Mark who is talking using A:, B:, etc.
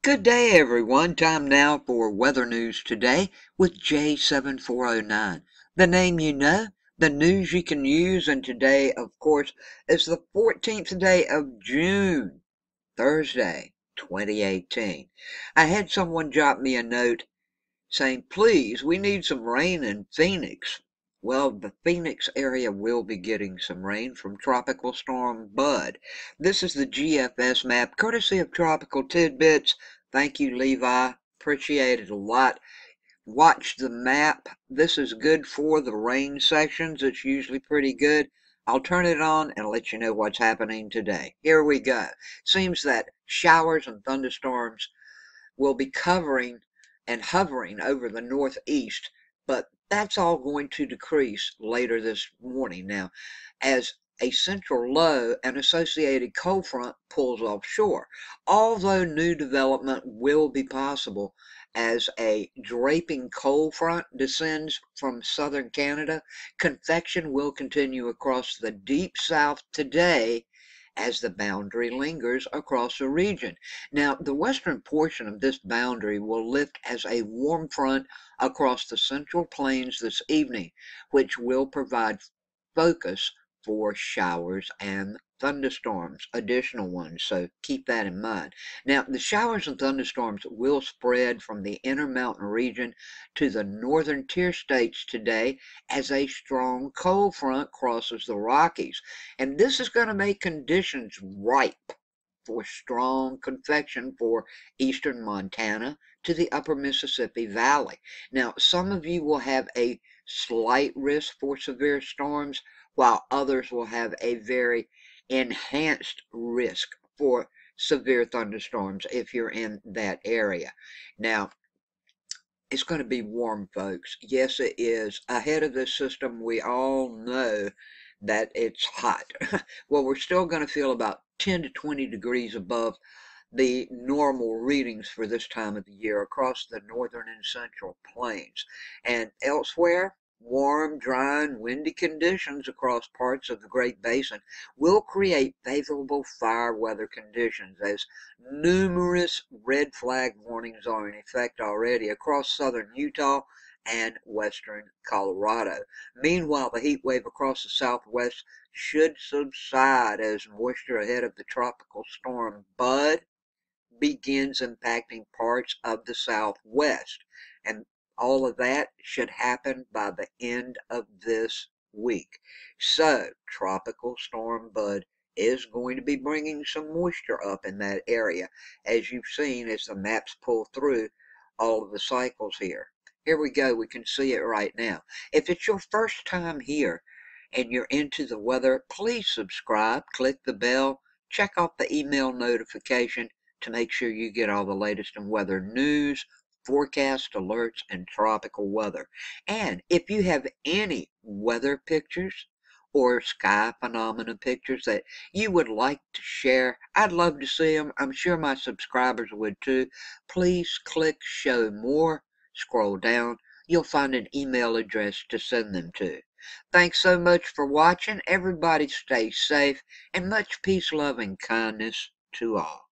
A: Good day, everyone. Time now for weather news today with J7409. The name you know, the news you can use, and today, of course, is the 14th day of June, Thursday, 2018. I had someone drop me a note saying, please, we need some rain in Phoenix. Well, the Phoenix area will be getting some rain from Tropical Storm Bud. This is the GFS map, courtesy of Tropical Tidbits. Thank you, Levi. Appreciate it a lot. Watch the map. This is good for the rain sections. It's usually pretty good. I'll turn it on and let you know what's happening today. Here we go. Seems that showers and thunderstorms will be covering and hovering over the northeast, but that's all going to decrease later this morning. Now, as a central low and associated cold front pulls offshore, although new development will be possible as a draping cold front descends from southern Canada, convection will continue across the deep south today as the boundary lingers across the region. Now, the western portion of this boundary will lift as a warm front across the central plains this evening, which will provide focus for showers and thunderstorms, additional ones, so keep that in mind. Now, the showers and thunderstorms will spread from the Intermountain region to the northern tier states today as a strong cold front crosses the Rockies, and this is going to make conditions ripe for strong convection for eastern Montana to the upper Mississippi Valley. Now, some of you will have a slight risk for severe storms, while others will have a very enhanced risk for severe thunderstorms if you're in that area. Now, it's going to be warm, folks. Yes, it is. Ahead of this system, we all know that it's hot. Well, we're still going to feel about 10 to 20 degrees above the normal readings for this time of the year across the northern and central plains. And elsewhere, warm, dry, and windy conditions across parts of the Great Basin will create favorable fire weather conditions as numerous red flag warnings are in effect already across southern Utah and western Colorado. Meanwhile, the heat wave across the southwest should subside as moisture ahead of the tropical storm Bud begins impacting parts of the southwest. And all of that should happen by the end of this week. So, Tropical Storm Bud is going to be bringing some moisture up in that area, as you've seen as the maps pull through all of the cycles here. Here we go. We can see it right now. If it's your first time here and you're into the weather, please subscribe, click the bell, check off the email notification to make sure you get all the latest in weather news, forecast alerts, and tropical weather. And if you have any weather pictures or sky phenomena pictures that you would like to share, I'd love to see them. I'm sure my subscribers would too. Please click show more, scroll down. You'll find an email address to send them to. Thanks so much for watching. Everybody stay safe, and much peace, love, and kindness to all.